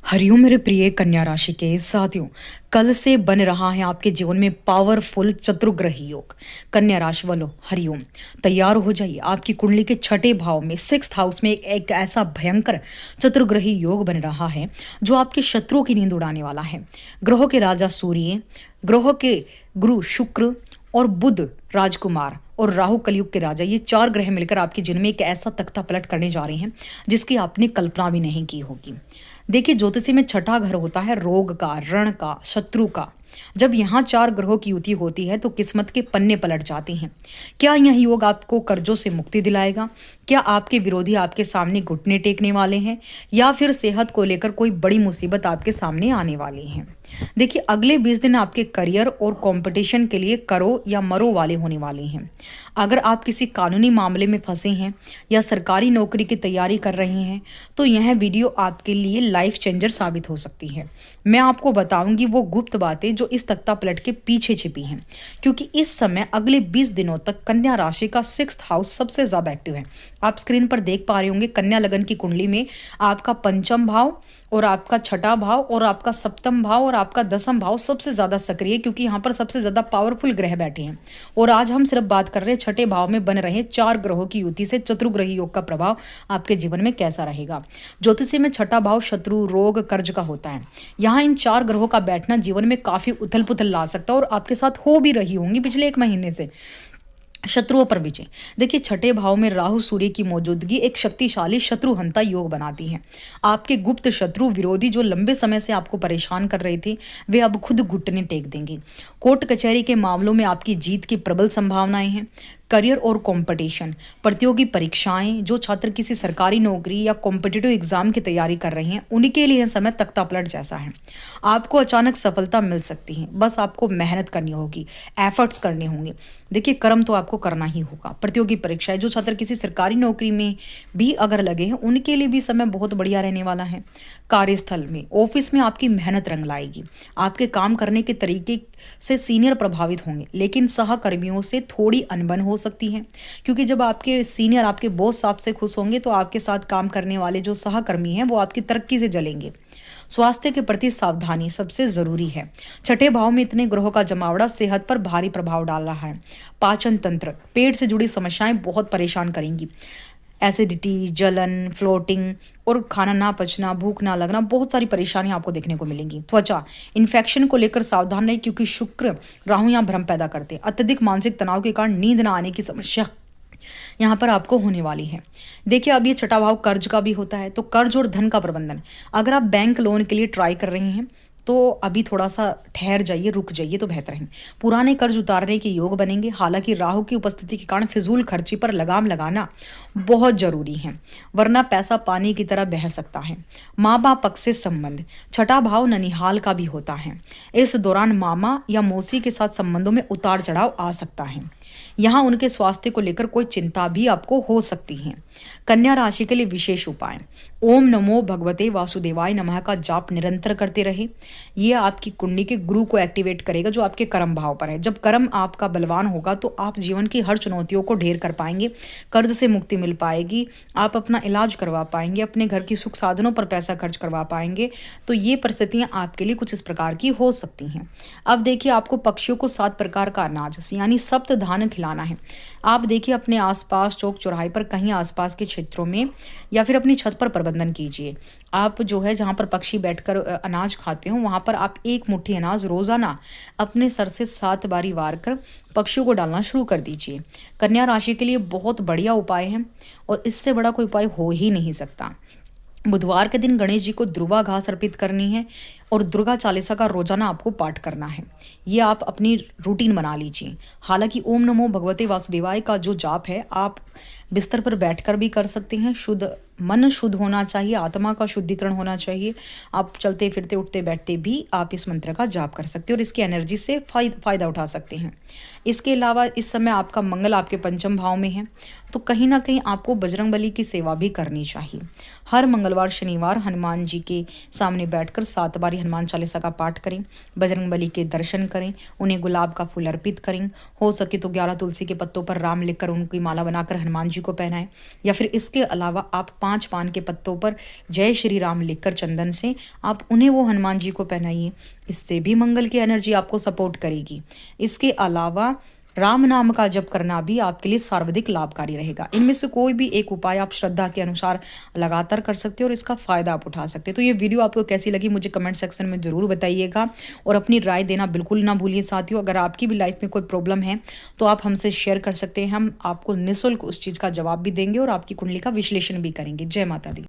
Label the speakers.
Speaker 1: हरिओम मेरे प्रिय कन्या राशि के साथियों। कल से बन रहा है आपके जीवन में पावरफुल चतुर्ग्रही योग। कन्या राशि वालों हरिओम, तैयार हो जाइए। आपकी कुंडली के छठे भाव में सिक्स्थ हाउस में एक ऐसा भयंकर चतुर्ग्रही योग बन रहा है जो आपके शत्रुओं की नींद उड़ाने वाला है। ग्रहों के राजा सूर्य, ग्रहों के गुरु शुक्र और बुध राजकुमार और राहु कलयुग के राजा, ये चार ग्रह मिलकर आपके जीवन में एक ऐसा तख्ता पलट करने जा रहे हैं जिसकी आपने कल्पना भी नहीं की होगी। देखिए, ज्योतिषी में छठा घर होता है रोग का, ऋण का, शत्रु का। जब यहाँ चार ग्रहों की युति होती है तो किस्मत के पन्ने पलट जाते हैं। क्या यह योग आपको कर्जों से मुक्ति दिलाएगा? क्या आपके विरोधी आपके सामने घुटने टेकने वाले हैं, या फिर सेहत को लेकर कोई बड़ी मुसीबत आपके सामने आने वाली है? देखिए, अगले 20 दिन आपके करियर और कंपटीशन के लिए करो या मरो वाले होने वाले हैं। अगर आप किसी कानूनी मामले में फंसे हैं या सरकारी नौकरी की तैयारी कर रहे हैं तो यह वीडियो आपके लिए लाइफ चेंजर साबित हो सकती है। मैं आपको बताऊंगी वो गुप्त बातें जो इस तख्ता पलट के पीछे छिपी हैं, क्योंकि इस समय अगले 20 दिनों तक कन्या राशि का सिक्स्थ हाउस सबसे ज्यादा एक्टिव है। आप स्क्रीन पर देख पा रहे होंगे, कन्या लगन की कुंडली में आपका पंचम भाव और आपका छठा भाव और आपका सप्तम भाव और आपका दसम भाव सबसे ज्यादा सक्रिय है, क्योंकि यहाँ पर सबसे ज्यादा पावरफुल ग्रह बैठे हैं। और आज हम सिर्फ बात कर रहे हैं छठे भाव में बन रहे चार ग्रहों की युति से चतुर्ग्रही योग का प्रभाव आपके जीवन में कैसा रहेगा। ज्योतिषी में छठा भाव शत्रु, रोग, कर्ज का होता है। यहाँ इन चार ग्रहों का बैठना जीवन में काफी उथल पुथल ला सकता है और आपके साथ हो भी रही होंगी पिछले एक महीने से। शत्रुओं पर विजय। देखिए, छठे भाव में राहु सूर्य की मौजूदगी एक शक्तिशाली शत्रुहंता योग बनाती है। आपके गुप्त शत्रु, विरोधी जो लंबे समय से आपको परेशान कर रहे थे, वे अब खुद घुटने टेक देंगे। कोर्ट कचहरी के मामलों में आपकी जीत की प्रबल संभावनाएं हैं। करियर और कंपटीशन, प्रतियोगी परीक्षाएं, जो छात्र किसी सरकारी नौकरी या कॉम्पिटिटिव एग्जाम की तैयारी कर रहे हैं उनके लिए यह समय तख्ता पलट जैसा है। आपको अचानक सफलता मिल सकती है, बस आपको मेहनत करनी होगी, एफर्ट्स करने होंगे। देखिए, कर्म तो आपको करना ही होगा। प्रतियोगी परीक्षाएं, जो छात्र किसी सरकारी नौकरी में भी अगर लगे हैं उनके लिए भी समय बहुत बढ़िया रहने वाला है। कार्यस्थल में, ऑफिस में आपकी मेहनत रंग लाएगी। आपके काम करने के तरीके से सीनियर प्रभावित होंगे, लेकिन सहकर्मियों से थोड़ी अनबन हो सकती है, क्योंकि जब आपके सीनियर, आपके बॉस आपसे खुश होंगे तो आपके साथ काम करने वाले जो सहकर्मी हैं वो आपकी तरक्की से जलेंगे। स्वास्थ्य के प्रति सावधानी सबसे जरूरी है। छठे भाव में इतने ग्रहों का जमावड़ा सेहत पर भारी प्रभाव डाल रहा है। पाचन तंत्र, पेट से जुड़ी समस्याएं बहुत परेशान करेंगी। एसिडिटी, जलन, फ्लोटिंग और खाना ना पचना, भूख ना लगना, बहुत सारी परेशानियां आपको देखने को मिलेंगी। त्वचा इन्फेक्शन को लेकर सावधान रहें, क्योंकि शुक्र राहु यहाँ भ्रम पैदा करते हैं। अत्यधिक मानसिक तनाव के कारण नींद ना आने की समस्या यहाँ पर आपको होने वाली है। देखिए, अब ये छठा भाव कर्ज का भी होता है, तो कर्ज और धन का प्रबंधन। अगर आप बैंक लोन के लिए ट्राई कर रहे हैं तो अभी थोड़ा सा ठहर जाइए, रुक जाइए तो बेहतर है। पुराने कर्ज उतारने के योग बनेंगे। हालांकि राहु की उपस्थिति के कारण फिजूल खर्ची पर लगाम लगाना बहुत जरूरी है, वरना पैसा पानी की तरह बह सकता है। माँ बाप पक्ष से संबंध, छठा भाव ननिहाल का भी होता है। इस दौरान मामा या मौसी के साथ संबंधों में उतार चढ़ाव आ सकता है। यहाँ उनके स्वास्थ्य को लेकर कोई चिंता भी आपको हो सकती है। कन्या राशि के लिए विशेष उपाय, ओम नमो भगवते वासुदेवाय नमः का जाप निरंतर करते रहे। ये आपकी कुंडली के गुरु को एक्टिवेट करेगा जो आपके कर्म भाव पर है। जब कर्म आपका बलवान होगा तो आप जीवन की हर चुनौतियों को ढेर कर पाएंगे, कर्ज से मुक्ति मिल पाएगी, आप अपना इलाज करवा पाएंगे, अपने घर की सुख साधनों पर पैसा खर्च करवा पाएंगे। तो ये परिस्थितियां आपके लिए कुछ इस प्रकार की हो सकती हैं। अब देखिए, आपको पक्षियों को 7 प्रकार का अनाज यानी सप्त धान्य खिलाना है। आप देखिए, अपने आसपास चौक चौराहे पर कहीं आसपास के क्षेत्रों में या फिर अपनी छत पर प्रबंधन कीजिए। आप जो है जहाँ पर पक्षी बैठकर अनाज खाते हो वहाँ पर आप एक मुट्ठी अनाज रोजाना अपने सर से 7 बारी वार कर पक्षियों को डालना शुरू कर दीजिए। कन्या राशि के लिए बहुत बढ़िया उपाय है और इससे बड़ा कोई उपाय हो ही नहीं सकता। बुधवार के दिन गणेश जी को ध्रुवा घास अर्पित करनी है और दुर्गा चालीसा का रोजाना आपको पाठ करना है। ये आप अपनी रूटीन बना लीजिए। हालांकि ओम नमो भगवते वासुदेवाय का जो जाप है आप बिस्तर पर बैठकर भी कर सकते हैं। शुद्ध मन शुद्ध होना चाहिए, आत्मा का शुद्धिकरण होना चाहिए। आप चलते फिरते उठते बैठते भी आप इस मंत्र का जाप कर सकते हैं और इसकी एनर्जी से फायदा उठा सकते हैं। इसके अलावा इस समय आपका मंगल आपके पंचम भाव में है, तो कहीं ना कहीं आपको बजरंगबली की सेवा भी करनी चाहिए। हर मंगलवार शनिवार हनुमान जी के सामने बैठकर 7 बार हनुमान चालीसा का पाठ करें, बजरंगबली के दर्शन करें, उन्हें गुलाब का फूल अर्पित करें। हो सके तो 11 तुलसी के पत्तों पर राम लिखकर उनकी माला बनाकर हनुमान जी को पहनाएं, या फिर इसके अलावा आप 5 पान के पत्तों पर जय श्री राम लिखकर चंदन से आप उन्हें वो हनुमान जी को पहनाइए। इससे भी मंगल की एनर्जी आपको सपोर्ट करेगी। इसके अलावा राम नाम का जप करना भी आपके लिए सर्वाधिक लाभकारी रहेगा। इनमें से कोई भी एक उपाय आप श्रद्धा के अनुसार लगातार कर सकते हो और इसका फायदा आप उठा सकते हो। तो ये वीडियो आपको कैसी लगी मुझे कमेंट सेक्शन में जरूर बताइएगा और अपनी राय देना बिल्कुल ना भूलिए साथियों। अगर आपकी भी लाइफ में कोई प्रॉब्लम है तो आप हमसे शेयर कर सकते हैं, हम आपको निःशुल्क उस चीज़ का जवाब भी देंगे और आपकी कुंडली का विश्लेषण भी करेंगे। जय माता दी।